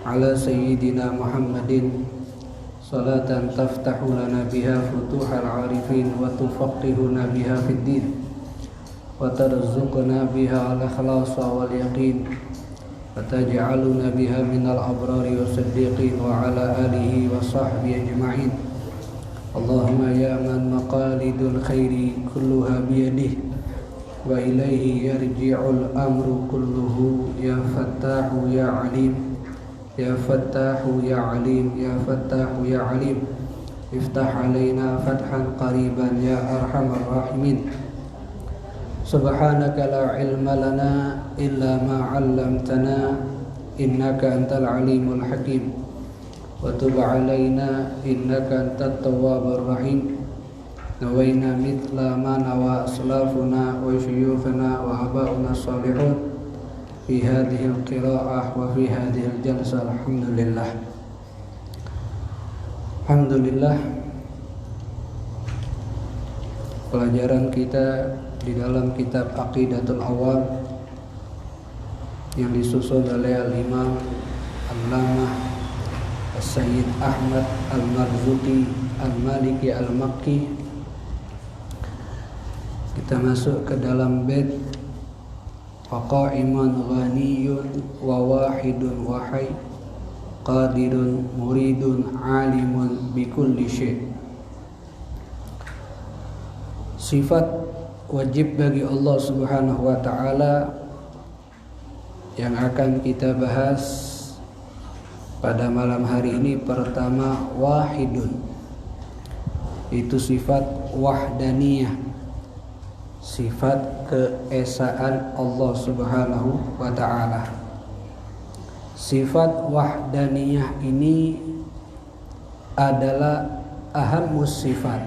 على سيدنا محمد صلاة تفتح لنا بها فتوح العارفين وتفقهنا بها في الدين وترزقنا بها الإخلاص واليقين وتجعلنا بها من الأبرار والصديقين وعلى آله وصحبه أجمعين. اللهم يا من مقاليد الخير كلها بيده وإليه يرجع الأمر كله يا فتاح يا عليم يا فتاح يا عليم يا فتاح يا عليم افتح علينا فتحا قريبا يا أرحم الراحمين. سبحانك لا علم لنا إلا ما علمتنا إنك أنت العليم الحكيم وتب علينا إنك أنت التواب الرحيم. نوينا مثل ما نوى أسلافنا وشيوخنا وآباؤنا الصالحون في هذه القراءة وفي هذه الجلسة. Alhamdulillah. Pelajaran kita di dalam kitab Aqidatul Awam yang disusun oleh Al-Imam Allamah Sayyid Ahmad Al-Marzuki Al-Maliki Al-Makki. Kita masuk ke dalam bait Faqa'iman ghaniyun wa wahidun wahai qadirun muridun alimun bikulli syai'. Sifat wajib bagi Allah Subhanahu wa ta'ala yang akan kita bahas pada malam hari ini. Pertama, wahidun, itu sifat wahdaniyah, sifat keesaan Allah Subhanahu wa ta'ala. Sifat wahdaniyah ini adalah ahammus sifat,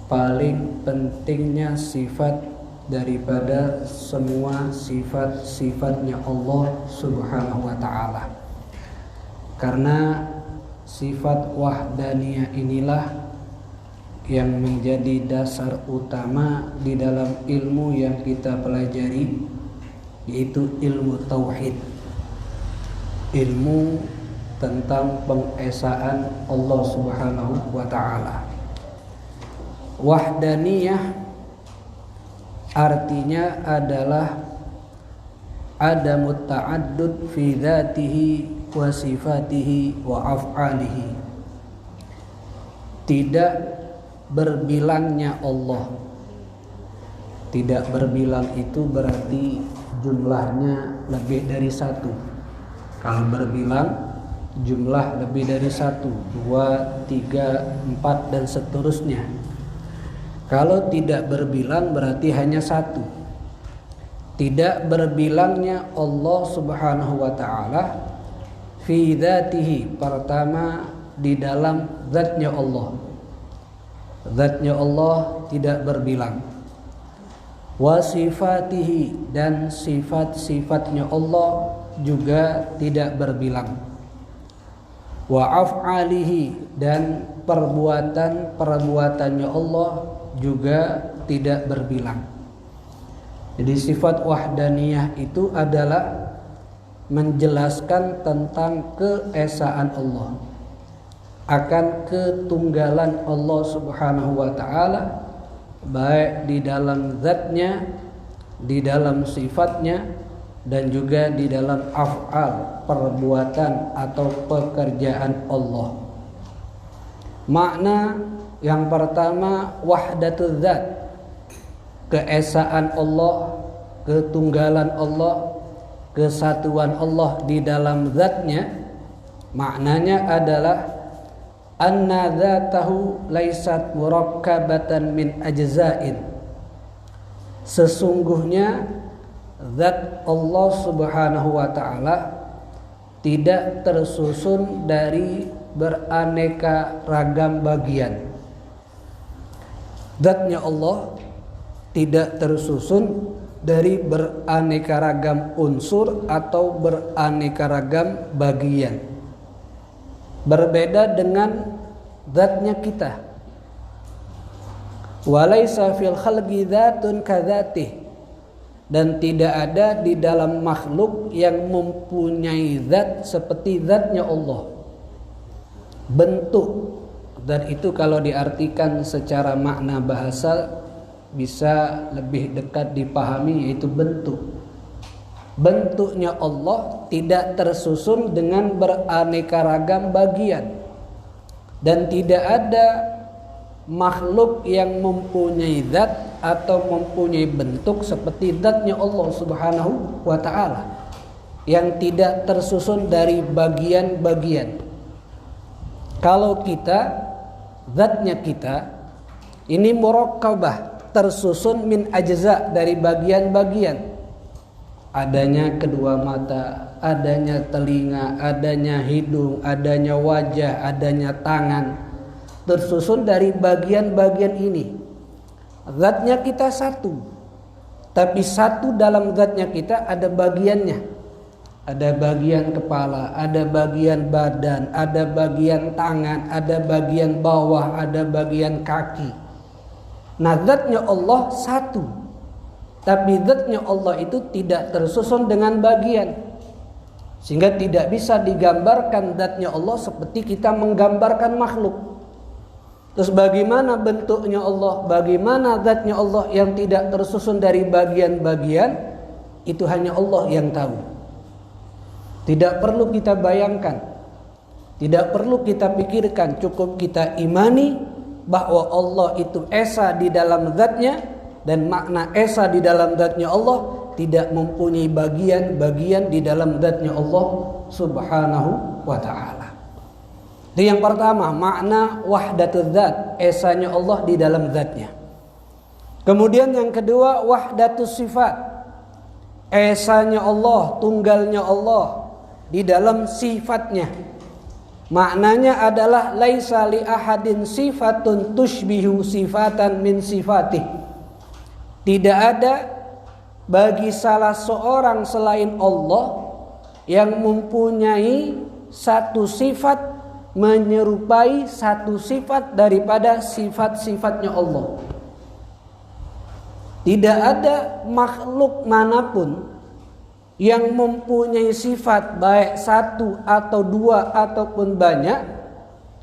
paling pentingnya sifat daripada semua sifat-sifatnya Allah Subhanahu wa ta'ala. Karena sifat wahdaniyah inilah yang menjadi dasar utama di dalam ilmu yang kita pelajari, yaitu ilmu tauhid, ilmu tentang pengesaan Allah Subhanahu wa ta'ala. Wahdaniyah artinya adalah adamut ta'addud fi dzatihi wa sifatihi wa af'alihi. Tidak berbilangnya Allah. Tidak berbilang itu berarti jumlahnya lebih dari satu. Kalau berbilang jumlah lebih dari satu, 2, 3, 4 dan seterusnya. Kalau tidak berbilang berarti hanya satu. Tidak berbilangnya Allah Subhanahu wa ta'ala fi dzatihi, pertama di dalam zatnya Allah. Zatnya Allah tidak berbilang. Wa sifatihi, dan sifat-sifatnya Allah juga tidak berbilang. Wa af'alihi, dan perbuatan-perbuatannya Allah juga tidak berbilang. Jadi sifat wahdaniyah itu adalah menjelaskan tentang keesaan Allah, akan ketunggalan Allah Subhanahu wa ta'ala, baik di dalam zatnya, di dalam sifatnya, dan juga di dalam af'al, perbuatan atau pekerjaan Allah. Makna yang pertama, wahdatul zat, keesaan Allah, ketunggalan Allah, kesatuan Allah di dalam zatnya. Maknanya adalah anna dzatahu laisat murakkabatan min ajza'in. Sesungguhnya zat Allah Subhanahu wa ta'ala tidak tersusun dari beraneka ragam bagian. Zatnya Allah tidak tersusun dari beraneka ragam unsur atau beraneka ragam bagian. Berbeda dengan zatnya kita. Walaysa fil khalqi dzatun kadzatih. dan tidak ada di dalam makhluk yang mempunyai zat seperti zatnya Allah. Bentuk, dan itu kalau diartikan secara makna bahasa bisa lebih dekat dipahami, yaitu bentuk. Bentuknya Allah tidak tersusun dengan beraneka ragam bagian, dan tidak ada makhluk yang mempunyai zat atau mempunyai bentuk seperti zatnya Allah Subhanahu wa ta'ala, yang tidak tersusun dari bagian-bagian. Kalau kita, zatnya kita ini murakkabah, tersusun min ajza, dari bagian-bagian. Adanya kedua mata, adanya telinga, adanya hidung, adanya wajah, adanya tangan, tersusun dari bagian-bagian ini. Zatnya kita satu, tapi satu dalam zatnya kita ada bagiannya. Ada bagian kepala, ada bagian badan, ada bagian tangan, ada bagian bawah, ada bagian kaki. Nah, zatnya Allah satu, tapi zatnya Allah itu tidak tersusun dengan bagian, sehingga tidak bisa digambarkan zatnya Allah seperti kita menggambarkan makhluk. Terus bagaimana bentuknya Allah, bagaimana zatnya Allah yang tidak tersusun dari bagian-bagian, itu hanya Allah yang tahu. Tidak perlu kita bayangkan, tidak perlu kita pikirkan, cukup kita imani bahwa Allah itu esa di dalam zatnya, dan makna esa di dalam zatnya Allah tidak mempunyai bagian-bagian di dalam zatnya Allah Subhanahu wa ta'ala. Itu yang pertama, makna wahdatul zat, esanya Allah di dalam zatnya. Kemudian yang kedua, wahdatus sifat, esanya Allah, tunggalnya Allah di dalam sifatnya. Maknanya adalah laisa li ahadin sifatun tushbihu sifatan min sifatih. Tidak ada bagi salah seorang selain Allah yang mempunyai satu sifat menyerupai satu sifat daripada sifat-sifatnya Allah. Tidak ada makhluk manapun yang mempunyai sifat baik satu atau dua ataupun banyak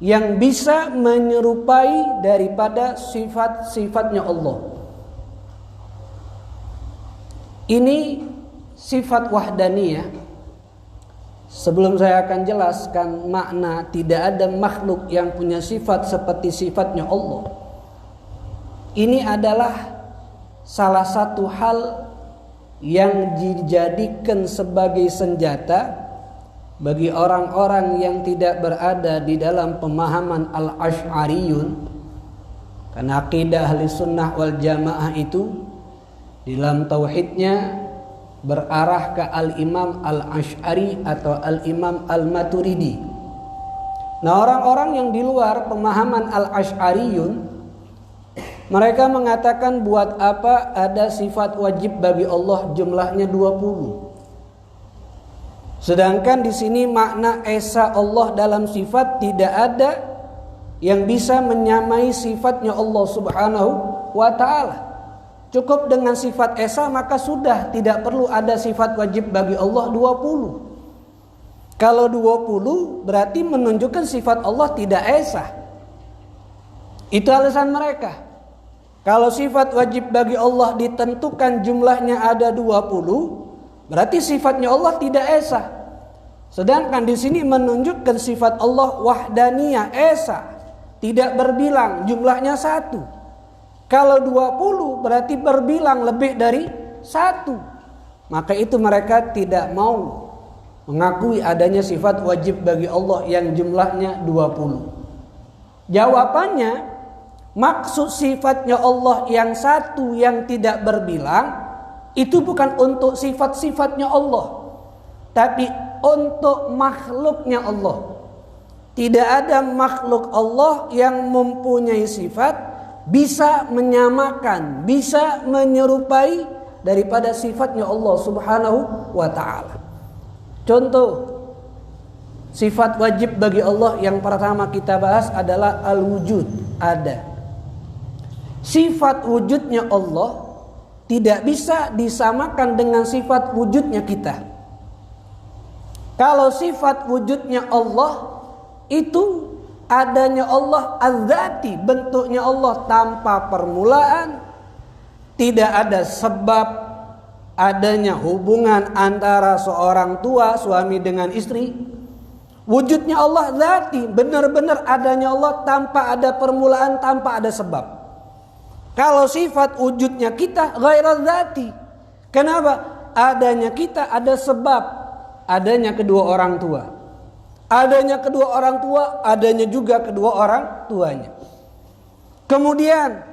yang bisa menyerupai daripada sifat-sifatnya Allah. Ini sifat wahdaniyah. Sebelum saya akan jelaskan makna tidak ada makhluk yang punya sifat seperti sifatnya Allah, ini adalah salah satu hal yang dijadikan sebagai senjata bagi orang-orang yang tidak berada di dalam pemahaman al-Asy'ariyun. Karena akidah ahli sunnah wal jamaah itu di dalam tauhidnya berarah ke al-imam al-Asy'ari atau al-imam al-Maturidi. Nah, orang-orang yang di luar pemahaman al-Asy'ariyun, mereka mengatakan buat apa ada sifat wajib bagi Allah jumlahnya 20. Sedangkan di sini makna esa Allah dalam sifat tidak ada yang bisa menyamai sifatnya Allah Subhanahu wa ta'ala. Cukup dengan sifat esa maka sudah, tidak perlu ada sifat wajib bagi Allah 20. Kalau 20 berarti menunjukkan sifat Allah tidak esa. Itu alasan mereka. Kalau sifat wajib bagi Allah ditentukan jumlahnya ada 20, berarti sifatnya Allah tidak esa. Sedangkan di sini menunjukkan sifat Allah wahdaniyah, esa, tidak berbilang, jumlahnya 1. Kalau 20 berarti berbilang lebih dari 1. Maka itu mereka tidak mau mengakui adanya sifat wajib bagi Allah yang jumlahnya 20. Jawabannya, maksud sifatnya Allah yang satu yang tidak berbilang itu bukan untuk sifat-sifatnya Allah, tapi untuk makhluknya Allah. Tidak ada makhluk Allah yang mempunyai sifat bisa menyamakan, bisa menyerupai daripada sifatnya Allah Subhanahu wa ta'ala. Contoh sifat wajib bagi Allah yang pertama kita bahas adalah al-wujud, ada. Sifat wujudnya Allah tidak bisa disamakan dengan sifat wujudnya kita. Kalau sifat wujudnya Allah itu adanya Allah az-zati, bentuknya Allah tanpa permulaan, tidak ada sebab adanya hubungan antara seorang tua suami dengan istri. Wujudnya Allah zati, benar-benar adanya Allah tanpa ada permulaan, tanpa ada sebab. Kalau sifat wujudnya kita ghairaz zati. Kenapa? Adanya kita ada sebab, adanya kedua orang tua. Adanya kedua orang tua, adanya juga kedua orang tuanya. Kemudian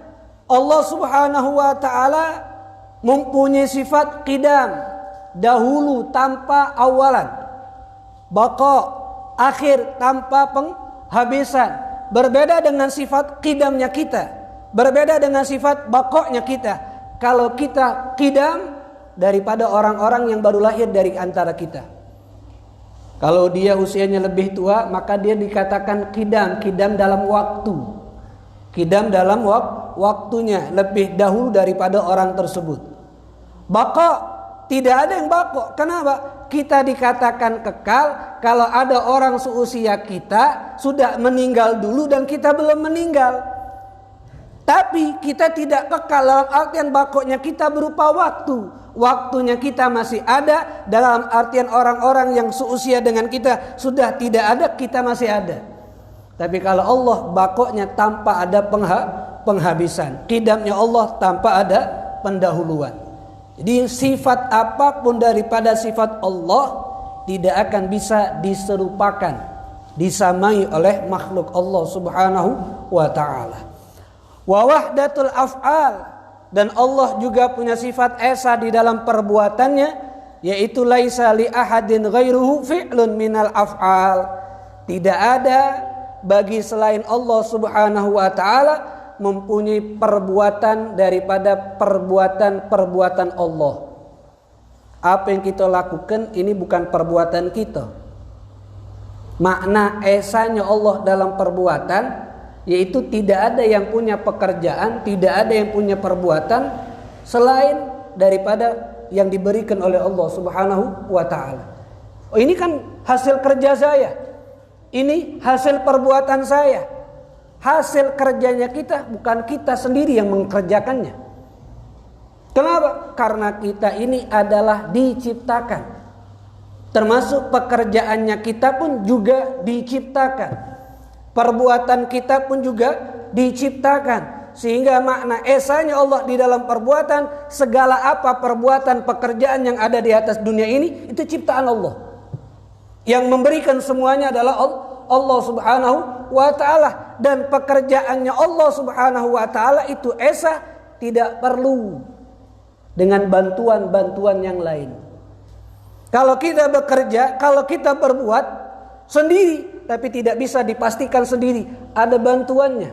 Allah Subhanahu wa taala mempunyai sifat qidam, dahulu tanpa awalan. Baqa, akhir tanpa penghabisan. Berbeda dengan sifat qidamnya kita, berbeda dengan sifat baqa'nya kita. Kalau kita qidam daripada orang-orang yang baru lahir dari antara kita. Kalau dia usianya lebih tua, maka dia dikatakan qidam dalam waktu. Qidam dalam waktunya lebih dahulu daripada orang tersebut. Baqa, tidak ada yang baqa. Kenapa? Kita dikatakan kekal kalau ada orang seusia kita sudah meninggal dulu dan kita belum meninggal. Tapi kita tidak kekal dalam artian baqa'nya kita berupa waktu. Waktunya kita masih ada, dalam artian orang-orang yang seusia dengan kita sudah tidak ada, kita masih ada. Tapi kalau Allah baqa'nya tanpa ada penghabisan, qidamnya Allah tanpa ada pendahuluan. Jadi sifat apapun daripada sifat Allah tidak akan bisa diserupakan, disamai oleh makhluk Allah Subhanahu wa ta'ala. Wa wahdatul af'al, dan Allah juga punya sifat esa di dalam perbuatannya, yaitu laisa li ahadin ghairuhu fi'lun minal af'al. Tidak ada bagi selain Allah Subhanahu wa ta'ala mempunyai perbuatan daripada perbuatan-perbuatan Allah. Apa yang kita lakukan ini bukan perbuatan kita. Makna esanya Allah dalam perbuatan, yaitu tidak ada yang punya pekerjaan, tidak ada yang punya perbuatan selain daripada yang diberikan oleh Allah Subhanahu wa ta'ala. Oh, ini kan hasil kerja saya, ini hasil perbuatan saya. Hasil kerjanya kita, bukan kita sendiri yang mengerjakannya. Kenapa? Karena kita ini adalah diciptakan. Termasuk pekerjaannya kita pun juga diciptakan. Perbuatan kita pun juga diciptakan. Sehingga makna esanya Allah di dalam perbuatan, segala apa perbuatan pekerjaan yang ada di atas dunia ini, itu ciptaan Allah. Yang memberikan semuanya adalah Allah Subhanahu wa ta'ala. Dan pekerjaannya Allah Subhanahu wa ta'ala itu esa, tidak perlu dengan bantuan-bantuan yang lain. Kalau kita bekerja, kalau kita berbuat sendiri, tapi tidak bisa dipastikan sendiri, ada bantuannya.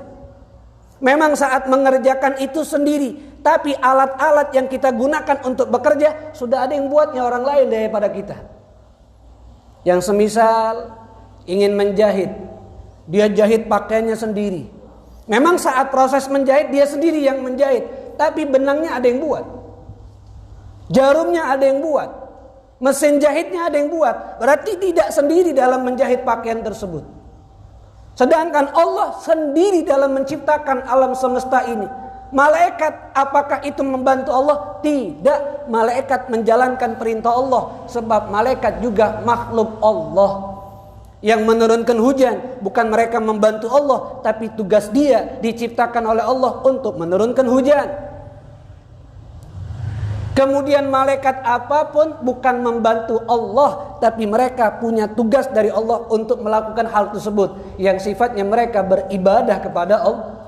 Memang saat mengerjakan itu sendiri, tapi alat-alat yang kita gunakan untuk bekerja sudah ada yang buatnya orang lain daripada kita. Yang semisal ingin menjahit, dia jahit pakaiannya sendiri. Memang saat proses menjahit dia sendiri yang menjahit, tapi benangnya ada yang buat, jarumnya ada yang buat, mesin jahitnya ada yang buat. Berarti tidak sendiri dalam menjahit pakaian tersebut. Sedangkan Allah sendiri dalam menciptakan alam semesta ini. Malaikat, apakah itu membantu Allah? Tidak. Malaikat menjalankan perintah Allah, sebab malaikat juga makhluk Allah yang menurunkan hujan. Bukan mereka membantu Allah, tapi tugas dia diciptakan oleh Allah untuk menurunkan hujan. Kemudian malaikat apapun bukan membantu Allah, tapi mereka punya tugas dari Allah untuk melakukan hal tersebut, yang sifatnya mereka beribadah kepada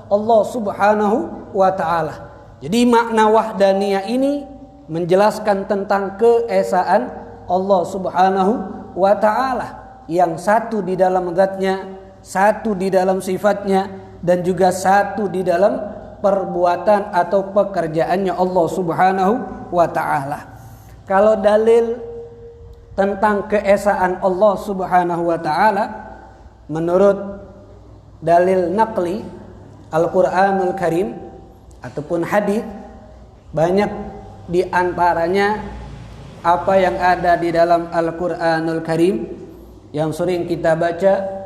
Allah Subhanahu wa ta'ala. Jadi makna wahdaniyah ini menjelaskan tentang keesaan Allah Subhanahu wa ta'ala, yang satu di dalam zatnya, satu di dalam sifatnya, dan juga satu di dalam perbuatan atau pekerjaannya Allah Subhanahu wa ta'ala. Kalau dalil tentang keesaan Allah Subhanahu wa ta'ala menurut dalil naqli Al-Quranul Karim ataupun hadis, banyak di antaranya apa yang ada di dalam Al-Qur'anul Karim yang sering kita baca,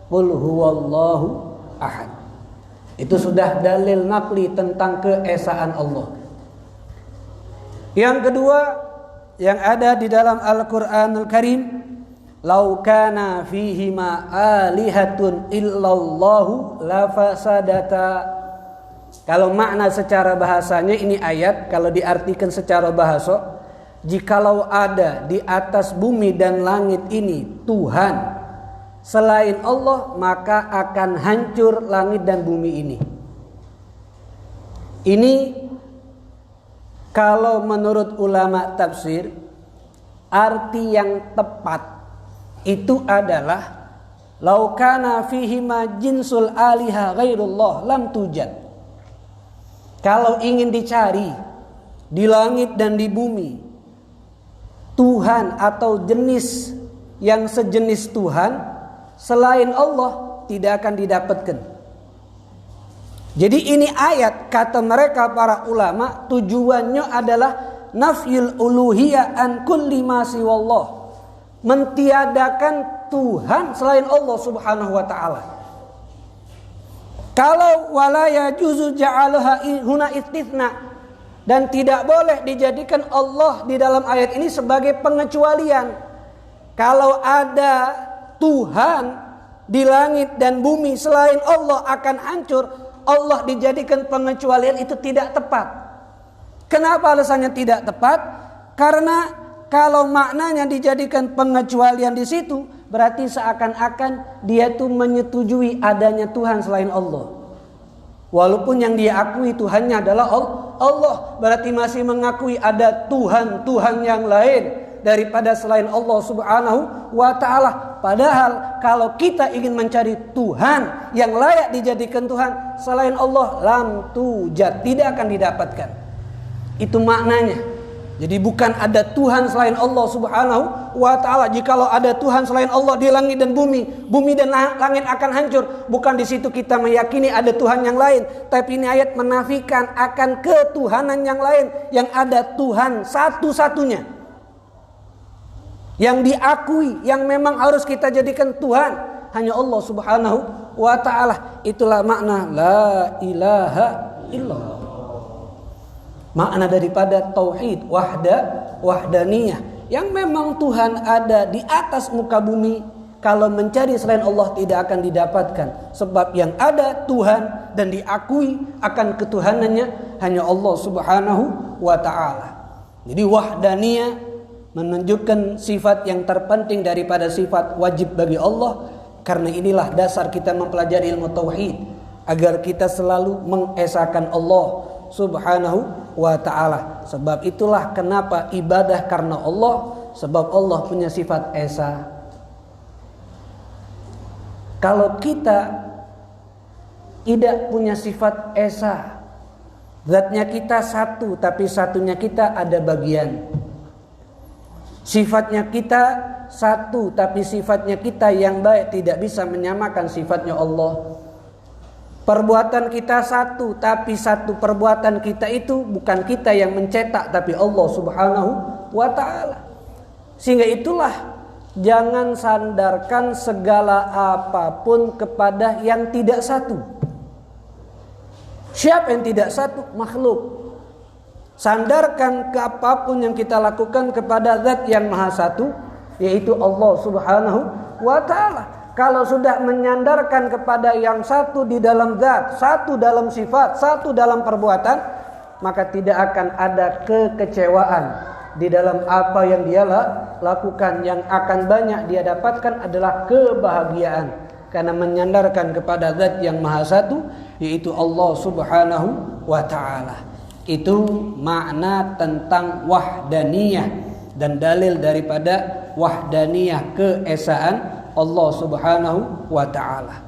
Qul huwallahu ahad. Itu sudah dalil nakli tentang keesaan Allah. Yang kedua yang ada di dalam Al-Qur'anul Karim, Lau kana fihima alihatun illallahu lafasadata. Kalau makna secara bahasanya ini ayat, kalau diartikan secara bahasa, jikalau ada di atas bumi dan langit ini Tuhan selain Allah, maka akan hancur langit dan bumi ini. Ini kalau menurut ulama tafsir, arti yang tepat itu adalah lau kana fihima jinsul aliha ghairullah lam tujad. Kalau ingin dicari di langit dan di bumi Tuhan atau jenis yang sejenis Tuhan selain Allah, tidak akan didapatkan. Jadi ini ayat, kata mereka para ulama, tujuannya adalah nafyul uluhiyah an kulli ma siwallah, mentiadakan Tuhan selain Allah Subhanahu wa taala. Kalau wala yajuzu ja'alaha huna istitsna, dan tidak boleh dijadikan Allah di dalam ayat ini sebagai pengecualian. Kalau ada Tuhan di langit dan bumi selain Allah akan hancur, Allah dijadikan pengecualian, itu tidak tepat. Kenapa alasannya tidak tepat? Karena kalau maknanya dijadikan pengecualian di situ, berarti seakan-akan dia tuh menyetujui adanya Tuhan selain Allah. Walaupun yang dia akui Tuhannya adalah Allah, berarti masih mengakui ada Tuhan yang lain daripada selain Allah Subhanahu wa ta'ala. Padahal kalau kita ingin mencari Tuhan yang layak dijadikan Tuhan selain Allah, lam tujad, tidak akan didapatkan. Itu maknanya. Jadi bukan ada Tuhan selain Allah Subhanahu wa ta'ala. Jikalau ada Tuhan selain Allah di langit dan bumi dan langit akan hancur. Bukan di situ kita meyakini ada Tuhan yang lain, tapi ini ayat menafikan akan ketuhanan yang lain, yang ada Tuhan satu-satunya, yang diakui, yang memang harus kita jadikan Tuhan, hanya Allah Subhanahu wa ta'ala. Itulah makna la ilaha illallah. Makna daripada tauhid wahdaniyah, yang memang Tuhan ada di atas muka bumi. Kalau mencari selain Allah tidak akan didapatkan, sebab yang ada Tuhan dan diakui akan ketuhanannya hanya Allah Subhanahu wa ta'ala. Jadi wahdaniyah menunjukkan sifat yang terpenting daripada sifat wajib bagi Allah. Karena inilah dasar kita mempelajari ilmu tauhid, agar kita selalu mengesahkan Allah Subhanahu wa ta'ala. Sebab itulah kenapa ibadah karena Allah, sebab Allah punya sifat esa. Kalau kita tidak punya sifat esa, zatnya kita satu tapi satunya kita ada bagian. Sifatnya kita satu tapi sifatnya kita yang baik tidak bisa menyamakan sifatnya Allah. Perbuatan kita satu, tapi satu perbuatan kita itu bukan kita yang mencetak, tapi Allah Subhanahu wa ta'ala. Sehingga itulah, jangan sandarkan segala apapun kepada yang tidak satu. Siapa yang tidak satu? Makhluk. Sandarkan ke apapun yang kita lakukan kepada zat yang maha satu, yaitu Allah Subhanahu wa ta'ala. Kalau sudah menyandarkan kepada yang satu di dalam zat, satu dalam sifat, satu dalam perbuatan, maka tidak akan ada kekecewaan di dalam apa yang dia lakukan. Yang akan banyak dia dapatkan adalah kebahagiaan, karena menyandarkan kepada zat yang maha satu, yaitu Allah Subhanahu wa ta'ala. Itu makna tentang wahdaniyah dan dalil daripada wahdaniyah, keesaan Allah Subhanahu wa ta'ala.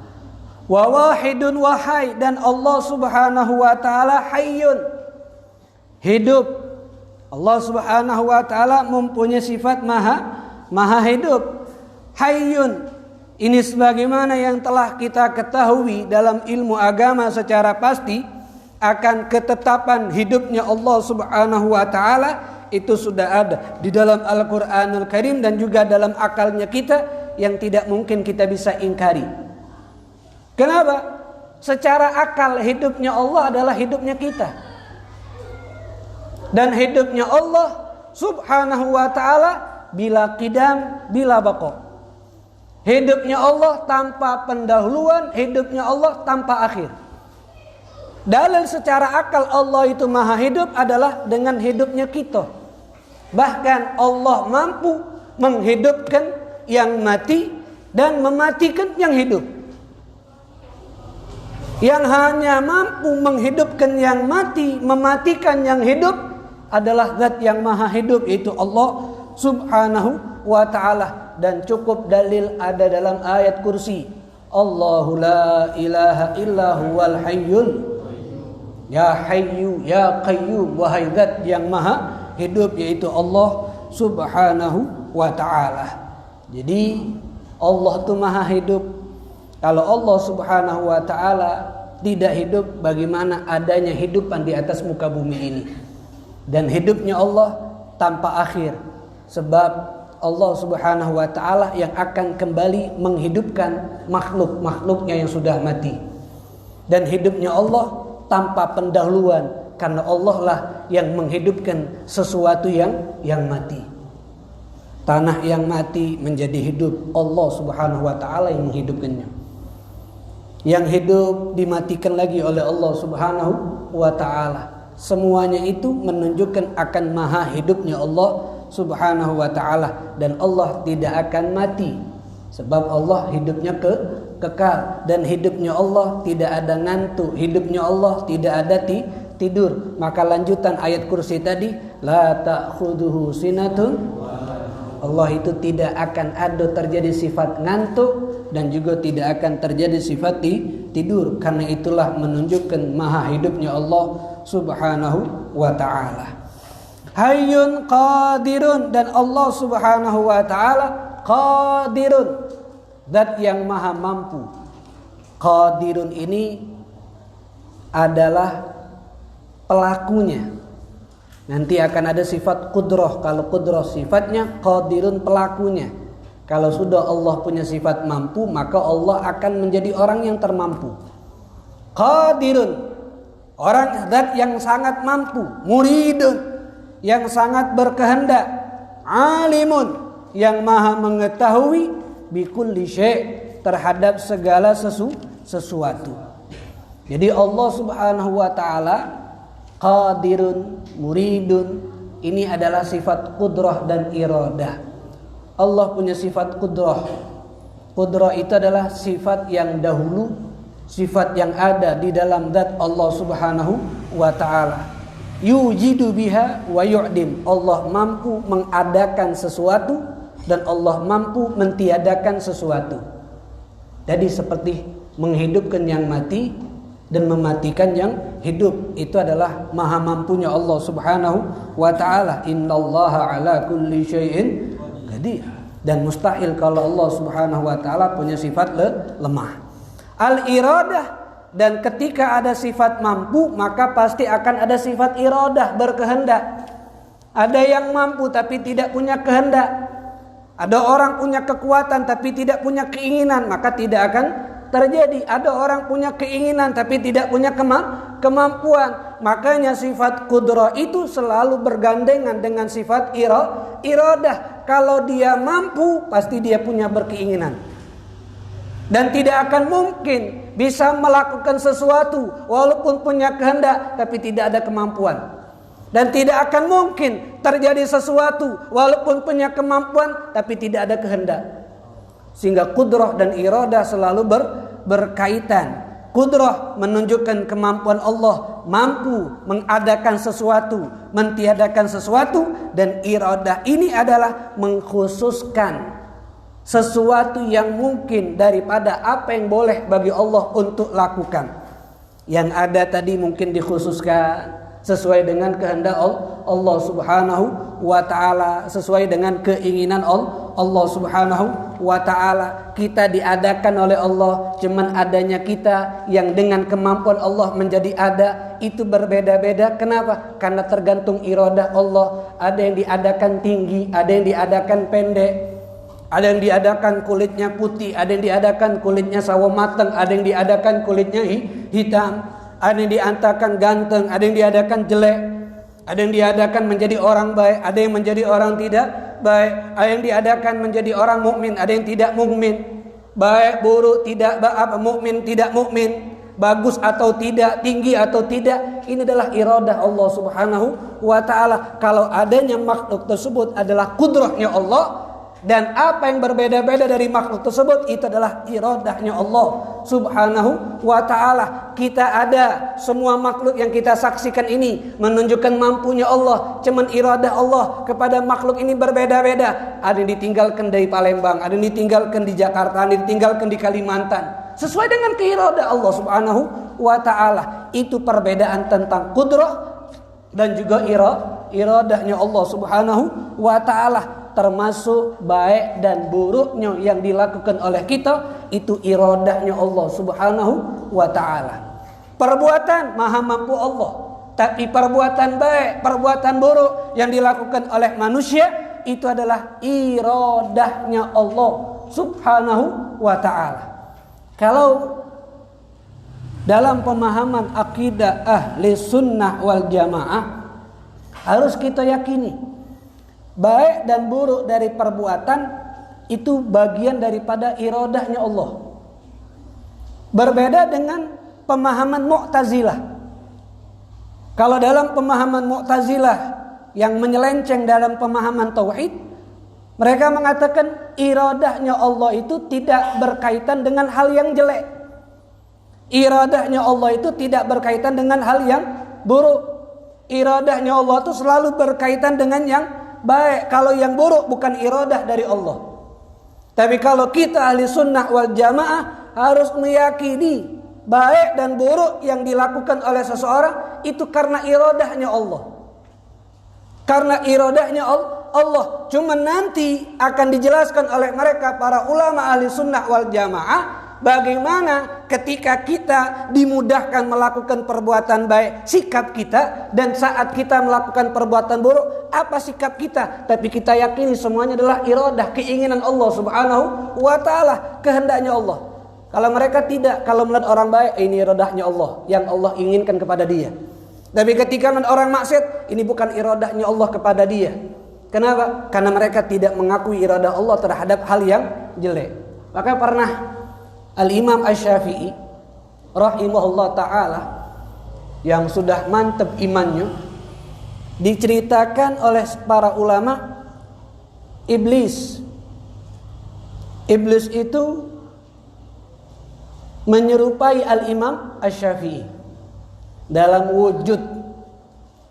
Wa wahidun wahai, dan Allah Subhanahu wa ta'ala hayyun, hidup. Allah Subhanahu wa ta'ala mempunyai sifat maha hidup. Hayyun, ini sebagaimana yang telah kita ketahui dalam ilmu agama secara pasti, akan ketetapan hidupnya Allah Subhanahu wa taala itu sudah ada di dalam Al-Qur'anul Karim dan juga dalam akalnya kita yang tidak mungkin kita bisa ingkari. Kenapa? Secara akal hidupnya Allah adalah hidupnya kita. Dan hidupnya Allah Subhanahu wa taala bila qidam bila baqa. Hidupnya Allah tanpa pendahuluan, hidupnya Allah tanpa akhir. Dalil secara akal Allah itu maha hidup adalah dengan hidupnya kita. Bahkan Allah mampu menghidupkan yang mati dan mematikan yang hidup. Yang hanya mampu menghidupkan yang mati, mematikan yang hidup adalah zat yang maha hidup, yaitu Allah Subhanahu wa ta'ala. Dan cukup dalil ada dalam ayat kursi, Allahu la ilaha illa huwal hayyul ya hayyu ya qayyum, wahai zat yang maha hidup, yaitu Allah Subhanahu wa ta'ala. Jadi Allah itu maha hidup. Kalau Allah Subhanahu wa ta'ala tidak hidup, bagaimana adanya hidupan di atas muka bumi ini? Dan hidupnya Allah tanpa akhir, sebab Allah Subhanahu wa ta'ala yang akan kembali menghidupkan makhluk-makhluknya yang sudah mati. Dan hidupnya Allah tanpa pendahuluan, karena Allah lah yang menghidupkan sesuatu yang mati. Tanah yang mati menjadi hidup, Allah Subhanahu wa ta'ala yang menghidupkannya. Yang hidup dimatikan lagi oleh Allah Subhanahu wa ta'ala. Semuanya itu menunjukkan akan maha hidupnya Allah Subhanahu wa ta'ala. Dan Allah tidak akan mati, sebab Allah hidupnya kekal. Dan hidupnya Allah tidak ada ngantuk, hidupnya Allah tidak ada tidur. Maka lanjutan ayat kursi tadi, la ta'khuduhu sinatun, Allah itu tidak akan ada terjadi sifat ngantuk dan juga tidak akan terjadi sifat tidur. Karena itulah menunjukkan maha hidupnya Allah Subhanahu wa ta'ala. Hayyun qadirun, dan Allah Subhanahu wa ta'ala qadirun, zat yang maha mampu. Qadirun ini adalah pelakunya. Nanti akan ada sifat qudrah. Kalau qudrah sifatnya, qadirun pelakunya. Kalau sudah Allah punya sifat mampu, maka Allah akan menjadi orang yang termampu. Qadirun, orang zat yang sangat mampu. Muridun, yang sangat berkehendak. Alimun, yang maha mengetahui. Bikulli syai', terhadap segala sesuatu. Jadi Allah Subhanahu wa ta'ala qadirun, muridun, ini adalah sifat qudrah dan iradah. Allah punya sifat qudrah. Qudrah itu adalah sifat yang dahulu, sifat yang ada di dalam zat Allah Subhanahu wa ta'ala. Yujidu biha wa yu'dim, Allah mampu mengadakan sesuatu dan Allah mampu mentiadakan sesuatu. Jadi seperti menghidupkan yang mati dan mematikan yang hidup, itu adalah maha mampunya Allah Subhanahu wa ta'ala. Innallaha ala kulli syai'in qadir. Dan mustahil kalau Allah Subhanahu wa ta'ala punya sifat lemah. Al-iradah, dan ketika ada sifat mampu, maka pasti akan ada sifat iradah, berkehendak. Ada yang mampu tapi tidak punya kehendak. Ada orang punya kekuatan tapi tidak punya keinginan, maka tidak akan terjadi. Ada orang punya keinginan tapi tidak punya kemampuan. Makanya sifat qudrah itu selalu bergandengan dengan sifat iradah. Kalau dia mampu, pasti dia punya berkeinginan. Dan tidak akan mungkin bisa melakukan sesuatu walaupun punya kehendak tapi tidak ada kemampuan. Dan tidak akan mungkin terjadi sesuatu walaupun punya kemampuan tapi tidak ada kehendak. Sehingga qudrah dan iradah selalu berkaitan. Qudrah menunjukkan kemampuan Allah, mampu mengadakan sesuatu, mentiadakan sesuatu. Dan iradah ini adalah mengkhususkan sesuatu yang mungkin daripada apa yang boleh bagi Allah untuk lakukan. Yang ada tadi mungkin dikhususkan sesuai dengan kehendak Allah Subhanahu wa ta'ala, sesuai dengan keinginan Allah Subhanahu wa ta'ala. Kita diadakan oleh Allah. Cuman adanya kita yang dengan kemampuan Allah menjadi ada itu berbeda-beda. Kenapa? Karena tergantung iradah Allah. Ada yang diadakan tinggi, ada yang diadakan pendek, ada yang diadakan kulitnya putih, ada yang diadakan kulitnya sawo mateng, ada yang diadakan kulitnya hitam, ada yang diadakan ganteng, ada yang diadakan jelek, ada yang diadakan menjadi orang baik, ada yang menjadi orang tidak baik, ada yang diadakan menjadi orang mukmin, ada yang tidak mukmin, baik buruk tidak mukmin tidak mukmin, bagus atau tidak, tinggi atau tidak. Ini adalah iradah Allah Subhanahu wa ta'ala. Kalau adanya makhluk tersebut adalah kudrahnya Allah, dan apa yang berbeda-beda dari makhluk tersebut itu adalah iradahnya Allah Subhanahu wa ta'ala. Kita ada, semua makhluk yang kita saksikan ini menunjukkan mampunya Allah. Cuman iradah Allah kepada makhluk ini berbeda-beda. Ada yang ditinggalkan dari Palembang, ada yang ditinggalkan di Jakarta, ada yang ditinggalkan di Kalimantan, sesuai dengan keiradah Allah Subhanahu wa ta'ala. Itu perbedaan tentang kudrah dan juga iradahnya Allah Subhanahu wa ta'ala. Termasuk baik dan buruknya yang dilakukan oleh kita, itu iradahnya Allah Subhanahu wa ta'ala. Perbuatan maha mampu Allah, tapi perbuatan baik, perbuatan buruk yang dilakukan oleh manusia, itu adalah iradahnya Allah Subhanahu wa ta'ala. Kalau dalam pemahaman akidah ahli sunnah wal jamaah, harus kita yakini baik dan buruk dari perbuatan itu bagian daripada iradahnya Allah. Berbeda dengan pemahaman Mu'tazilah. Kalau dalam pemahaman Mu'tazilah yang menyelenceng dalam pemahaman tauhid, mereka mengatakan iradahnya Allah itu tidak berkaitan dengan hal yang jelek. Iradahnya Allah itu tidak berkaitan dengan hal yang buruk. Iradahnya Allah itu selalu berkaitan dengan yang baik. Kalau yang buruk bukan iradah dari Allah. Tapi kalau kita ahli sunnah wal jamaah harus meyakini baik dan buruk yang dilakukan oleh seseorang itu karena iradahnya Allah. Karena iradahnya Allah. Cuma nanti akan dijelaskan oleh mereka para ulama ahli sunnah wal jamaah bagaimana ketika kita dimudahkan melakukan perbuatan baik, sikap kita, dan saat kita melakukan perbuatan buruk, apa sikap kita. Tapi kita yakini semuanya adalah iradah, keinginan Allah Subhanahu wa ta'ala, kehendaknya Allah. Kalau mereka tidak, kalau melihat orang baik, ini iradahnya Allah, yang Allah inginkan kepada dia. Tapi ketika melihat orang maksiat, ini bukan iradahnya Allah kepada dia. Kenapa? Karena mereka tidak mengakui iradah Allah terhadap hal yang jelek. Maka pernah Al-Imam Asy-Syafi'i rahimahullah ta'ala yang sudah mantap imannya, diceritakan oleh para ulama Iblis itu menyerupai Al-Imam Asy-Syafi'i dalam wujud.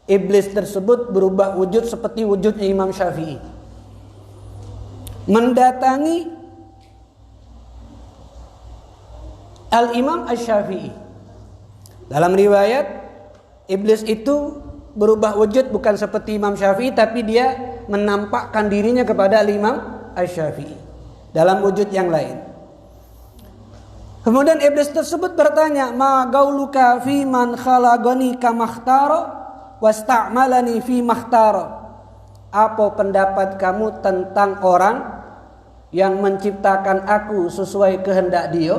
Iblis tersebut berubah wujud seperti wujudnya Imam Syafi'i, mendatangi Al-Imam Asy-Syafi'i. Dalam riwayat, iblis itu berubah wujud bukan seperti Imam Syafi'i, tapi dia menampakkan dirinya kepada Al-Imam Asy-Syafi'i dalam wujud yang lain. Kemudian iblis tersebut bertanya, "Ma gauluka fi man khalaqani kama ikhtara wasta'malani fi makhtara?" Apa pendapat kamu tentang orang yang menciptakan aku sesuai kehendak dia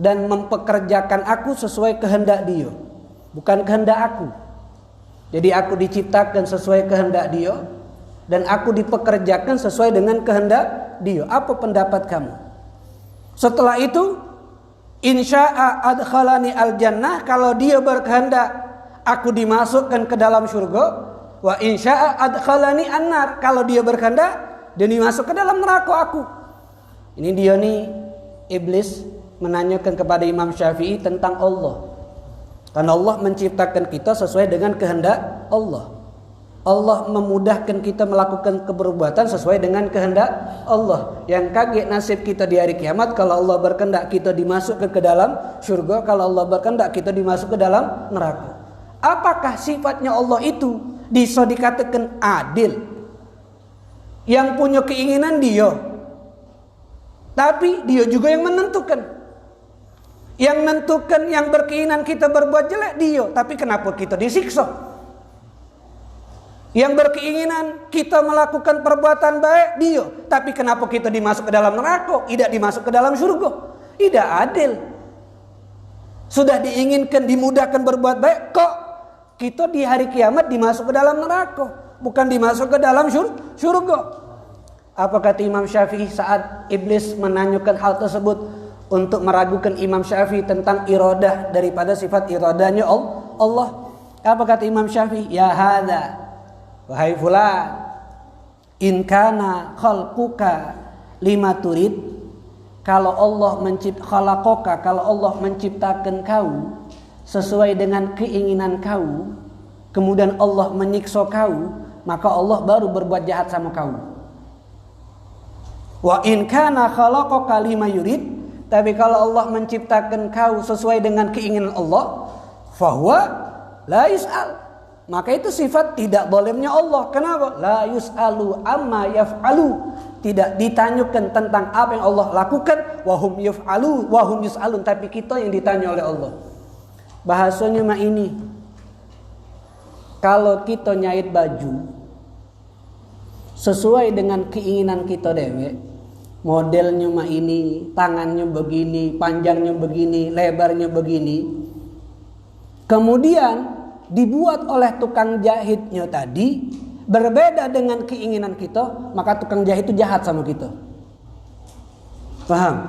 dan mempekerjakan aku sesuai kehendak dia, bukan kehendak aku. Jadi aku diciptakan sesuai kehendak dia dan aku dipekerjakan sesuai dengan kehendak dia. Apa pendapat kamu? Setelah itu, insya'a adkhalani al-jannah, kalau dia berkehendak aku dimasukkan ke dalam surga. Wa insya'a adkhalani an-nar, kalau dia berkehendak dia dimasuk ke dalam neraka aku. Ini dia nih iblis menanyakan kepada Imam Syafi'i tentang Allah. Karena Allah menciptakan kita sesuai dengan kehendak Allah. Allah memudahkan kita melakukan keperbuatan sesuai dengan kehendak Allah. Yang kaget nasib kita di hari kiamat kalau Allah berkehendak kita dimasukkan ke dalam surga, kalau Allah berkehendak kita dimasuk ke dalam neraka. Apakah sifatnya Allah itu bisa dikatakan adil? Yang punya keinginan dia, tapi dia juga yang menentukan. Yang menentukan, yang berkeinginan kita berbuat jelek dia, tapi kenapa kita disiksa? Yang berkeinginan kita melakukan perbuatan baik dia, tapi kenapa kita dimasuk ke dalam neraka, tidak dimasuk ke dalam surga? Tidak adil. Sudah diinginkan, dimudahkan berbuat baik, kok kita di hari kiamat dimasuk ke dalam neraka, bukan dimasuk ke dalam surga. Apa kata Imam Syafi'i saat iblis menanyakan hal tersebut untuk meragukan Imam Syafi'i tentang iradah daripada sifat iradahnya Allah? Apa kata Imam Syafi'i? Ya hadza, wahai fulan, in kana khalquka lima turid, kalau Allah kalau Allah menciptakan kau sesuai dengan keinginan kau, kemudian Allah menyiksa kau, maka Allah baru berbuat jahat sama kau. Wa in kana khalaqaka lima yurid, tapi kalau Allah menciptakan kau sesuai dengan keinginan Allah, fahuwa la yus'al, maka itu sifat tidak bolehnya Allah. Kenapa? La yus'alu amma yaf'alu, tidak ditanyakan tentang apa yang Allah lakukan. Wahum yaf'alu wahum yus'alun, tapi kita yang ditanya oleh Allah. Bahasanya mah ini, kalau kita nyait baju sesuai dengan keinginan kita dewek, modelnya mah ini, tangannya begini, panjangnya begini, lebarnya begini, kemudian dibuat oleh tukang jahitnya tadi berbeda dengan keinginan kita, maka tukang jahit itu jahat sama kita. Paham?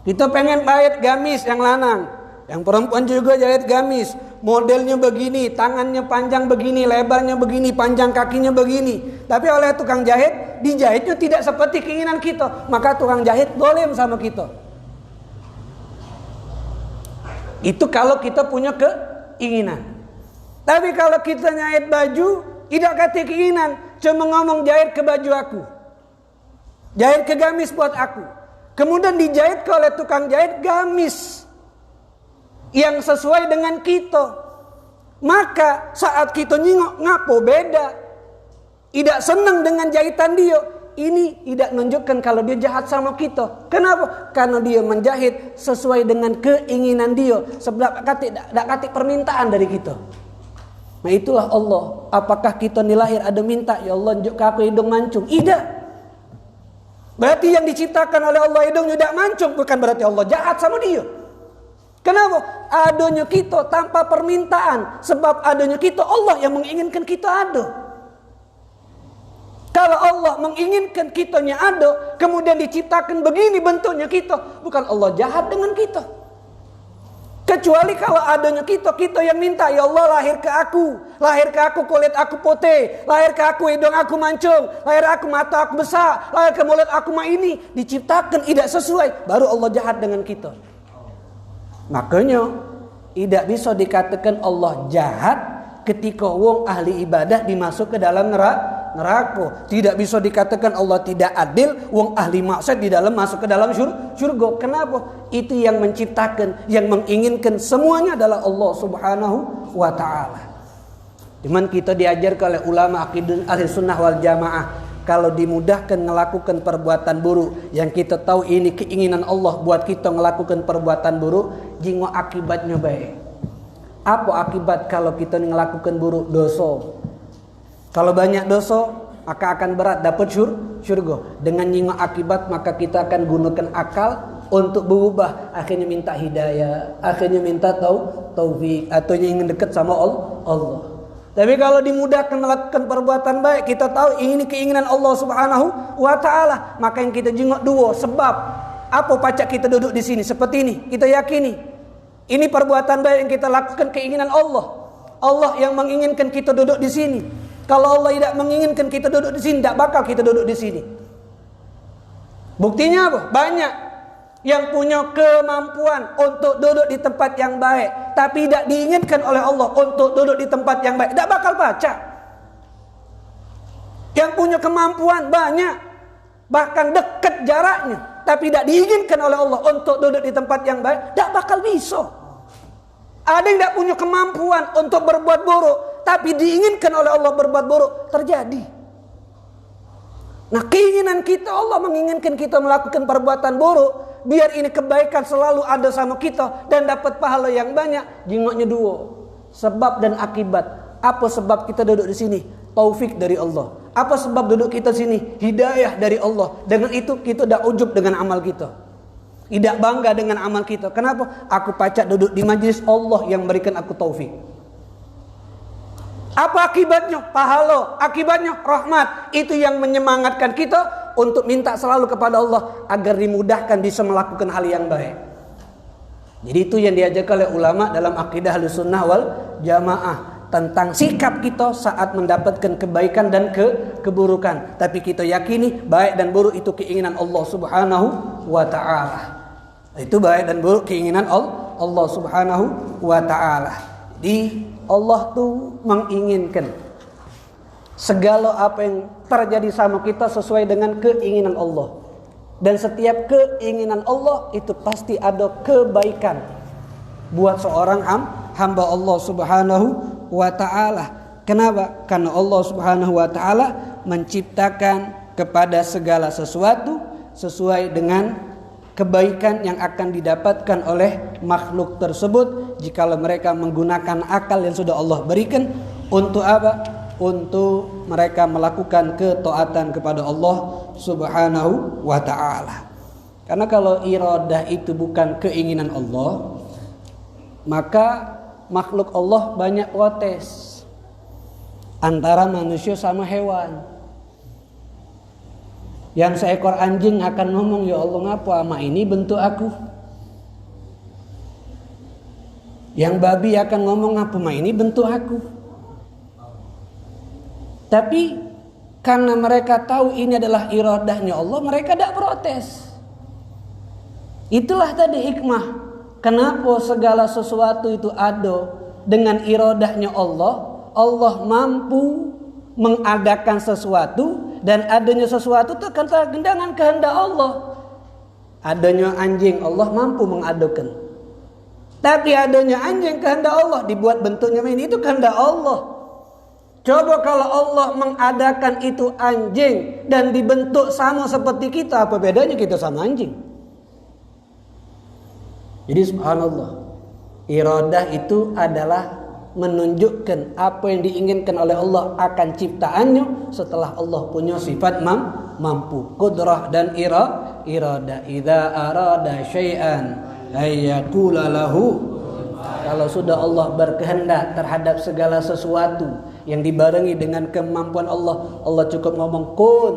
Kita pengen jahit gamis yang lanang, yang perempuan juga jahit gamis, modelnya begini, tangannya panjang begini, lebarnya begini, panjang kakinya begini, tapi oleh tukang jahit dijahitnya tidak seperti keinginan kita, maka tukang jahit dolim sama kita. Itu kalau kita punya keinginan. Tapi kalau kita nyahit baju tidak kata keinginan, cuma ngomong jahit ke baju aku, jahit ke gamis buat aku, kemudian dijahit oleh tukang jahit gamis yang sesuai dengan kita, maka saat kita nyingok ngapo beda, tidak senang dengan jahitan dia, ini tidak menunjukkan kalau dia jahat sama kita. Kenapa? Karena dia menjahit sesuai dengan keinginan dia, sebab kata permintaan dari kita. Nah itulah Allah. Apakah kita nih lahir ada minta, ya Allah njuk aku hidung mancung? Tidak. Berarti yang diciptakan oleh Allah hidungnya tidak mancung, bukan berarti Allah jahat sama dia. Kenapa? Adanya kita tanpa permintaan, sebab adanya kita Allah yang menginginkan kita ada. Kalau Allah menginginkan kitanya ada, kemudian diciptakan begini bentuknya kita, bukan Allah jahat dengan kita. Kecuali kalau adanya kita yang minta, ya Allah lahir ke aku kulit aku putih, lahir ke aku hidung aku mancung, lahir aku mata aku besar, lahir ke mulut aku mah ini, diciptakan tidak sesuai, baru Allah jahat dengan kita. Makanya tidak bisa dikatakan Allah jahat ketika wong ahli ibadah dimasuk ke dalam neraka. Tidak bisa dikatakan Allah tidak adil wong ahli maksiat di dalam masuk ke dalam surga. Kenapa? Itu yang menciptakan, yang menginginkan semuanya adalah Allah Subhanahu wa taala. Cuman kita diajarkan oleh ulama akidah ahli sunnah wal jamaah, kalau dimudahkan melakukan perbuatan buruk, yang kita tahu ini keinginan Allah buat kita melakukan perbuatan buruk, jingo akibatnya baik. Apa akibat kalau kita melakukan buruk? Dosa. Kalau banyak dosa, maka akan berat dapat surga. Dengan nyingok akibat, maka kita akan gunakan akal untuk berubah. Akhirnya minta hidayah, akhirnya minta taufik, atau ingin dekat sama Allah. Tapi kalau dimudahkan melakukan perbuatan baik, kita tahu ini keinginan Allah Subhanahu wa taala, maka yang kita jengok dua sebab. Apa pacak kita duduk di sini seperti ini? Kita yakini ini perbuatan baik yang kita lakukan keinginan Allah. Allah yang menginginkan kita duduk di sini. Kalau Allah tidak menginginkan kita duduk di sini, tidak bakal kita duduk di sini. Buktinya apa? Banyak yang punya kemampuan untuk duduk di tempat yang baik, tapi tidak diinginkan oleh Allah untuk duduk di tempat yang baik, tidak bakal baca. Yang punya kemampuan banyak, bahkan dekat jaraknya, tapi tidak diinginkan oleh Allah untuk duduk di tempat yang baik, tidak bakal bisa. Ada yang tidak punya kemampuan untuk berbuat buruk, tapi diinginkan oleh Allah berbuat buruk, terjadi. Nah, keinginan kita, Allah menginginkan kita melakukan perbuatan buruk, biar ini kebaikan selalu ada sama kita dan dapat pahala yang banyak. Jingoknya dua, sebab dan akibat. Apa sebab kita duduk di sini? Taufik dari Allah. Apa sebab duduk kita sini? Hidayah dari Allah. Dengan itu kita tidak ujub dengan amal kita, tidak bangga dengan amal kita. Kenapa? Aku pacak duduk di majlis Allah yang berikan aku taufik. Apa akibatnya? Pahala. Akibatnya rahmat. Itu yang menyemangatkan kita untuk minta selalu kepada Allah agar dimudahkan bisa melakukan hal yang baik. Jadi itu yang diajarkan oleh ulama dalam akidah Ahlussunnah wal Jamaah, tentang sikap kita saat mendapatkan kebaikan dan keburukan. Tapi kita yakini baik dan buruk itu keinginan Allah Subhanahu wa ta'ala. Itu baik dan buruk keinginan Allah Subhanahu wa ta'ala. Jadi Allah tuh menginginkan segala apa yang terjadi sama kita sesuai dengan keinginan Allah. Dan setiap keinginan Allah itu pasti ada kebaikan buat seorang hamba Allah Subhanahu wa ta'ala. Kenapa? Karena Allah Subhanahu wa ta'ala menciptakan kepada segala sesuatu sesuai dengan kebaikan yang akan didapatkan oleh makhluk tersebut jikalau mereka menggunakan akal yang sudah Allah berikan. Untuk apa? Untuk mereka melakukan ketaatan kepada Allah Subhanahu wa ta'ala. Karena kalau iradah itu bukan keinginan Allah, maka makhluk Allah banyak protes antara manusia sama hewan. Yang seekor anjing akan ngomong, ya Allah ngapa ama ini bentuk aku. Yang babi akan ngomong, ngapa ama ini bentuk aku. Tapi karena mereka tahu ini adalah iradahnya Allah, mereka tidak protes. Itulah tadi hikmah kenapa segala sesuatu itu ada dengan iradahnya Allah. Allah mampu mengadakan sesuatu, dan adanya sesuatu itu dengan kehendak Allah. Adanya anjing, Allah mampu mengadakan. Tapi adanya anjing kehendak Allah, dibuat bentuknya ini, itu kehendak Allah. Coba kalau Allah mengadakan itu anjing dan dibentuk sama seperti kita, apa bedanya kita sama anjing? Jadi subhanallah, iradah itu iradah menunjukkan apa yang diinginkan oleh Allah akan ciptaannya setelah Allah punya sifat mampu, qudrah dan iradah. Idza arada syai'an ayyaqula lahu. Kalau sudah Allah berkehendak terhadap segala sesuatu yang dibarengi dengan kemampuan Allah, Allah cukup ngomong kun,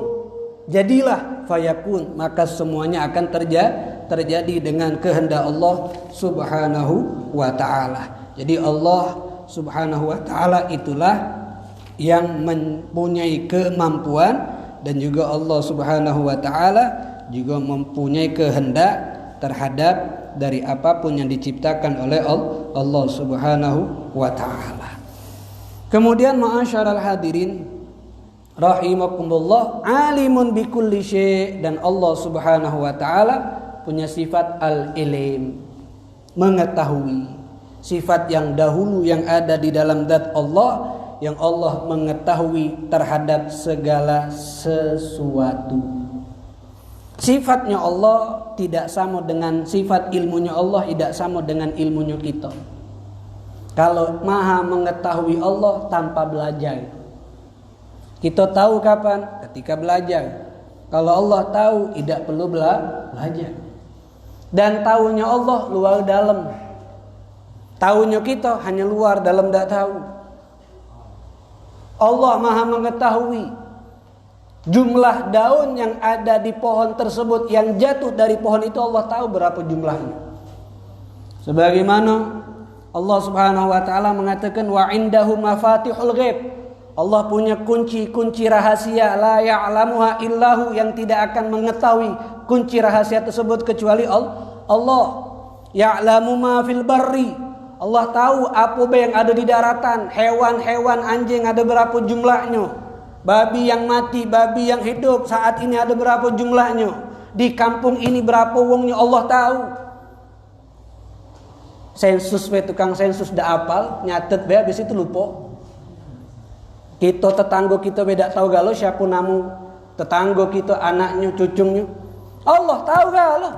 jadilah, fayakun, maka semuanya akan terjadi dengan kehendak Allah Subhanahu wa ta'ala. Jadi Allah Subhanahu wa ta'ala itulah yang mempunyai kemampuan, dan juga Allah Subhanahu wa ta'ala juga mempunyai kehendak terhadap dari apapun yang diciptakan oleh Allah Subhanahu wa ta'ala. Kemudian ma'asyaral hadirin rahimakumullah, alimun bikulli syai', dan Allah Subhanahu wa ta'ala punya sifat al-ilim, mengetahui. Sifat yang dahulu yang ada di dalam zat Allah, yang Allah mengetahui terhadap segala sesuatu. Sifatnya Allah tidak sama dengan sifat ilmunya Allah, tidak sama dengan ilmunya kita. Kalau maha mengetahui Allah tanpa belajar, kita tahu kapan? Ketika belajar. Kalau Allah tahu tidak perlu belajar. Dan tahunya Allah luar dalam. Tahunya kita hanya luar, dalam tidak tahu. Allah maha mengetahui jumlah daun yang ada di pohon tersebut, yang jatuh dari pohon itu Allah tahu berapa jumlahnya. Sebagaimana Allah Subhanahu wa ta'ala mengatakan wa indahu mafatihul ghaib. Allah punya kunci-kunci rahasia, la ya'lamuha illahu, yang tidak akan mengetahui kunci rahasia tersebut kecuali Allah. Ya'lamu ma fil barri. Allah tahu apa yang ada di daratan, hewan-hewan, anjing ada berapa jumlahnya. Babi yang mati, babi yang hidup saat ini ada berapa jumlahnya. Di kampung ini berapa wongnya Allah tahu. Sensus tukang sensus dah apal, nyatet be habis itu lupa. Kita tetangga kita beda tahu galau siapa namu tetangga kita, anaknya, cucunya. Allah tahu kalau.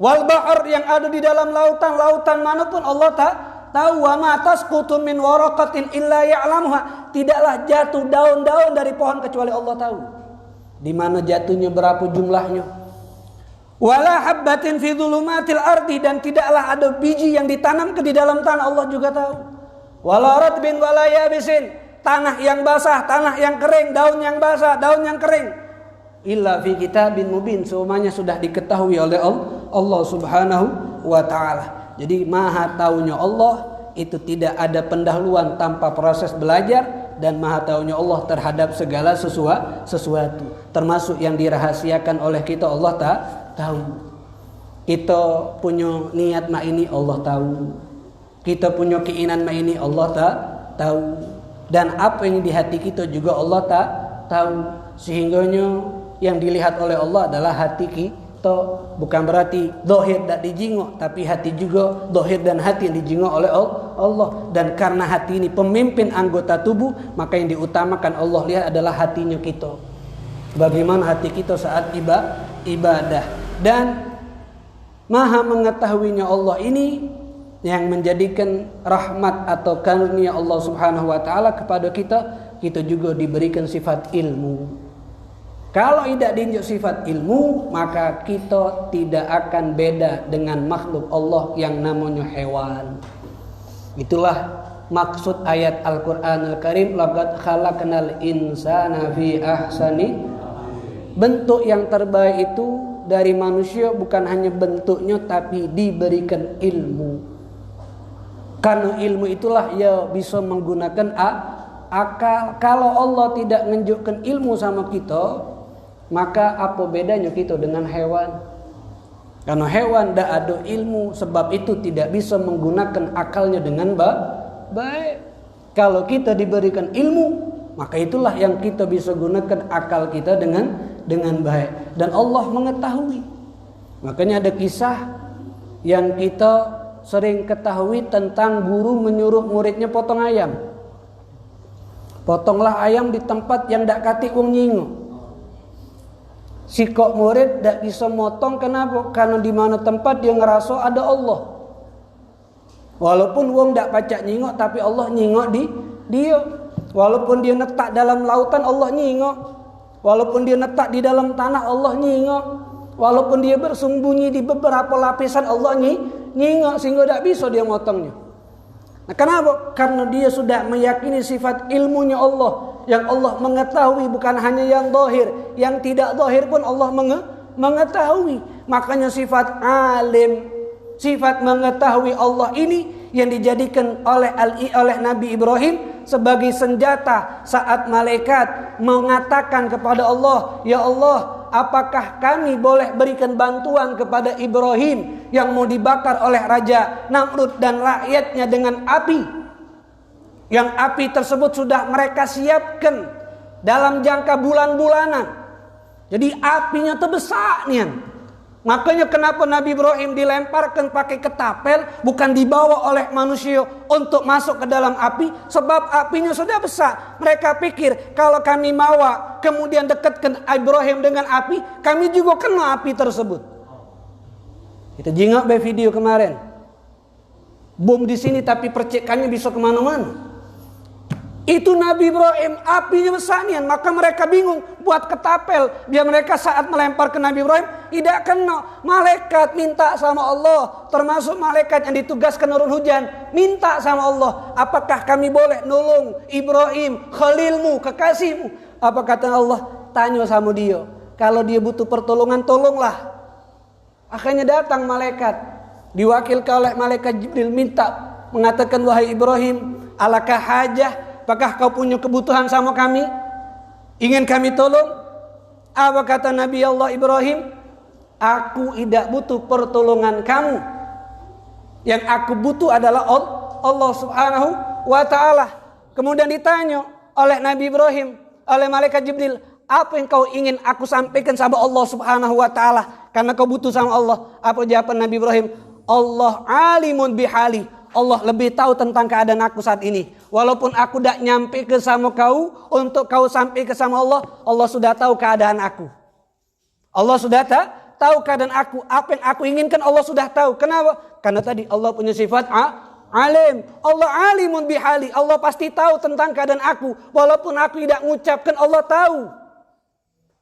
Wal bahr, yang ada di dalam lautan manapun Allah tahu. Wa ma tasqutu min waraqatin illa ya'lamuha. Tidaklah jatuh daun-daun dari pohon kecuali Allah tahu. Di mana jatuhnya, berapa jumlahnya. Wala habbatin fi dhulumatil ardi, dan tidaklah ada biji yang ditanam di dalam tanah, Allah juga tahu. Wala ratbin wala yabisin, tanah yang basah, tanah yang kering, daun yang basah, daun yang kering. Illa fi kitabin mubin, semuanya sudah diketahui oleh Allah Subhanahu wa taala. Jadi maha taunya Allah itu tidak ada pendahuluan tanpa proses belajar, dan maha taunya Allah terhadap segala sesuatu, termasuk yang dirahasiakan oleh kita. Allah tahu. Kita punya niat mak ini Allah tahu. Kita punya keinginan mak ini Allah tahu. Dan apa yang di hati kita juga Allah tahu. Sehingganya yang dilihat oleh Allah adalah hati kita. Bukan berarti zahir tak dijingok, tapi hati juga, zahir dan hati yang dijingok oleh Allah. Dan karena hati ini pemimpin anggota tubuh, maka yang diutamakan Allah lihat adalah hatinya kita. Bagaimana hati kita saat ibadah. Dan maha mengetahuinya Allah ini yang menjadikan rahmat atau karunia Allah Subhanahu wa taala kepada kita juga diberikan sifat ilmu. Kalau tidak diinjak sifat ilmu, maka kita tidak akan beda dengan makhluk Allah yang namanya hewan. Itulah maksud ayat Al-Qur'an Al-Karim, laqad khalaqnal insana fi ahsani. Bentuk yang terbaik itu dari manusia bukan hanya bentuknya, tapi diberikan ilmu. Karena ilmu itulah ia bisa menggunakan akal. Kalau Allah tidak menunjukkan ilmu sama kita, maka apa bedanya kita dengan hewan? Karena hewan tidak ada ilmu, sebab itu tidak bisa menggunakan akalnya dengan baik. Kalau kita diberikan ilmu, maka itulah yang kita bisa gunakan akal kita dengan baik. Dan Allah mengetahui. Makanya ada kisah yang kita sering ketahui tentang guru menyuruh muridnya potong ayam. Potonglah ayam di tempat yang dak katik wong nyingo. Si kok murid dak bisa motong, kenapa? Karena di mana tempat dia ngerasa ada Allah. Walaupun wong dak pacak nyingok, tapi Allah nyingok di dia. Walaupun dia netak dalam lautan, Allah nyingok. Walaupun dia netak di dalam tanah, Allah nyingok. Walaupun dia bersembunyi di beberapa lapisan, Allah nyingok, sehingga tidak bisa dia motongnya. Nah, kenapa? Karena dia sudah meyakini sifat ilmunya Allah, yang Allah mengetahui bukan hanya yang zahir, yang tidak zahir pun Allah mengetahui. Makanya sifat alim, sifat mengetahui Allah ini yang dijadikan oleh Nabi Ibrahim sebagai senjata saat malaikat mengatakan kepada Allah, "Ya Allah, apakah kami boleh berikan bantuan kepada Ibrahim yang mau dibakar oleh Raja Namrud dan rakyatnya dengan api?" Yang api tersebut sudah mereka siapkan dalam jangka bulan-bulanan. Jadi apinya terbesar nih. Makanya kenapa Nabi Ibrahim dilemparkan pakai ketapel, bukan dibawa oleh manusia untuk masuk ke dalam api, sebab apinya sudah besar. Mereka pikir kalau kami bawa kemudian dekatkan Ibrahim dengan api, kami juga kena api tersebut. Kita jingok be video kemarin. Bom di sini tapi percikannya bisa kemana-mana. Itu Nabi Ibrahim, apinya besarnya, maka mereka bingung buat ketapel biar mereka saat melempar ke Nabi Ibrahim tidak kena. Malaikat minta sama Allah, termasuk malaikat yang ditugaskan turun hujan, minta sama Allah, apakah kami boleh nolong Ibrahim, khalilmu, kekasihmu? Apa kata Allah? Tanya sama dia, kalau dia butuh pertolongan, tolonglah. Akhirnya datang malaikat, diwakilkan oleh malaikat Jibril, minta, mengatakan, wahai Ibrahim, alakah hajah? Apakah kau punya kebutuhan sama kami? Ingin kami tolong? Apa kata Nabi Allah Ibrahim? Aku tidak butuh pertolongan kamu. Yang aku butuh adalah Allah Subhanahu wa ta'ala. Kemudian ditanya oleh Nabi Ibrahim, oleh malaikat Jibril, apa yang kau ingin aku sampaikan sama Allah Subhanahu wa ta'ala? Karena kau butuh sama Allah. Apa jawaban Nabi Ibrahim? Allah alimun bihali. Allah lebih tahu tentang keadaan aku saat ini. Walaupun aku tidak nyampe ke sama kau, untuk kau sampai ke sama Allah, Allah sudah tahu keadaan aku. Allah sudah tahu keadaan aku. Apa yang aku inginkan Allah sudah tahu. Kenapa? Karena tadi Allah punya sifat alim. Allah alimun bihali. Allah pasti tahu tentang keadaan aku. Walaupun aku tidak mengucapkan, Allah tahu.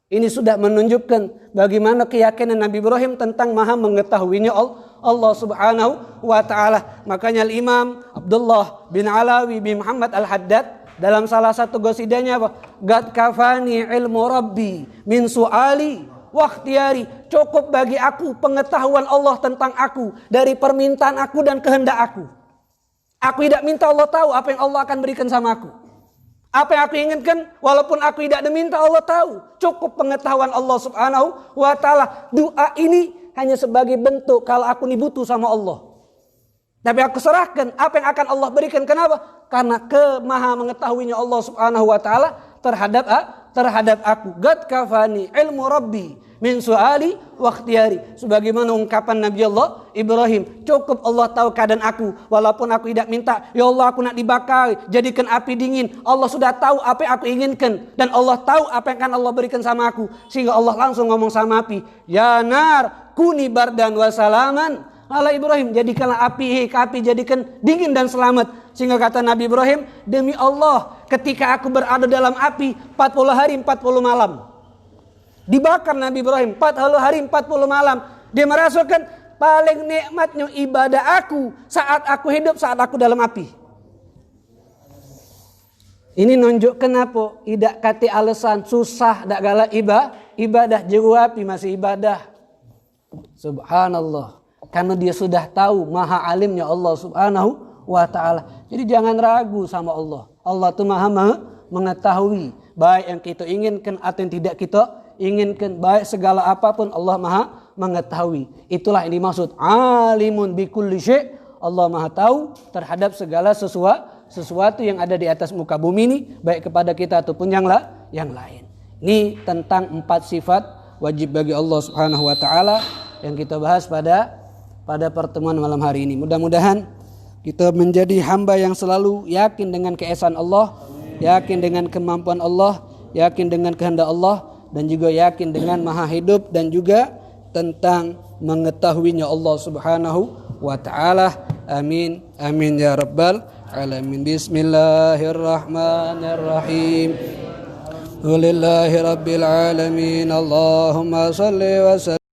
Ini sudah menunjukkan bagaimana keyakinan Nabi Ibrahim tentang maha mengetahuinya Allah subhanahu wa ta'ala. Makanya Imam Abdullah bin Alawi bin Muhammad al-Haddad dalam salah satu gosidanya apa? Gad kafani ilmu rabbi min su'ali wa ikhtiyari. Cukup bagi aku pengetahuan Allah tentang aku dari permintaan aku dan kehendak aku. Aku tidak minta, Allah tahu apa yang Allah akan berikan sama aku. Apa yang aku inginkan, walaupun aku tidak diminta, Allah tahu. Cukup pengetahuan Allah subhanahu wa ta'ala. Doa ini hanya sebagai bentuk kalau aku ini butuh sama Allah. Tapi aku serahkan apa yang akan Allah berikan. Kenapa? Karena kemaha mengetahuinya Allah subhanahu wa ta'ala terhadap aku. Gad kafani ilmu rabbi min su'ali wa ikhtiyari. Sebagaimana ungkapan Nabi Allah Ibrahim, cukup Allah tahu keadaan aku, walaupun aku tidak minta, ya Allah aku nak dibakar, jadikan api dingin. Allah sudah tahu apa yang aku inginkan, dan Allah tahu apa yang akan Allah berikan sama aku. Sehingga Allah langsung ngomong sama api, ya nar kuni bardan wa salaman ala Ibrahim, jadikanlah api jadikan dingin dan selamat. Sehingga kata Nabi Ibrahim, demi Allah ketika aku berada dalam api 40 hari 40 malam, dibakar Nabi Ibrahim 40 hari 40 malam. Dia merasakan paling nikmatnya ibadah aku saat aku hidup, saat aku dalam api. Ini nunjukkan apa? Tidak kati alasan susah dak gala ibadah jeru api masih ibadah. Subhanallah. Karena dia sudah tahu maha alimnya Allah subhanahu wa ta'ala. Jadi jangan ragu sama Allah. Allah itu maha mengetahui baik yang kita inginkan atau yang tidak kita inginkan, baik segala apapun Allah maha mengetahui. Itulah yang dimaksud alimun bikulli syai'. Allah maha tahu terhadap segala sesuatu yang ada di atas muka bumi ini, baik kepada kita ataupun yang lain. Ini tentang 4 sifat wajib bagi Allah subhanahu wa ta'ala yang kita bahas pada pertemuan malam hari ini. Mudah-mudahan kita menjadi hamba yang selalu yakin dengan keesaan Allah, yakin dengan kemampuan Allah, yakin dengan kehendak Allah, dan juga yakin dengan maha hidup dan juga tentang mengetahuinya Allah subhanahu wa ta'ala. Amin. Amin ya rabbal alamin. Bismillahirrahmanirrahim. Walillahirabbil alamin. Allahumma salli wa sallim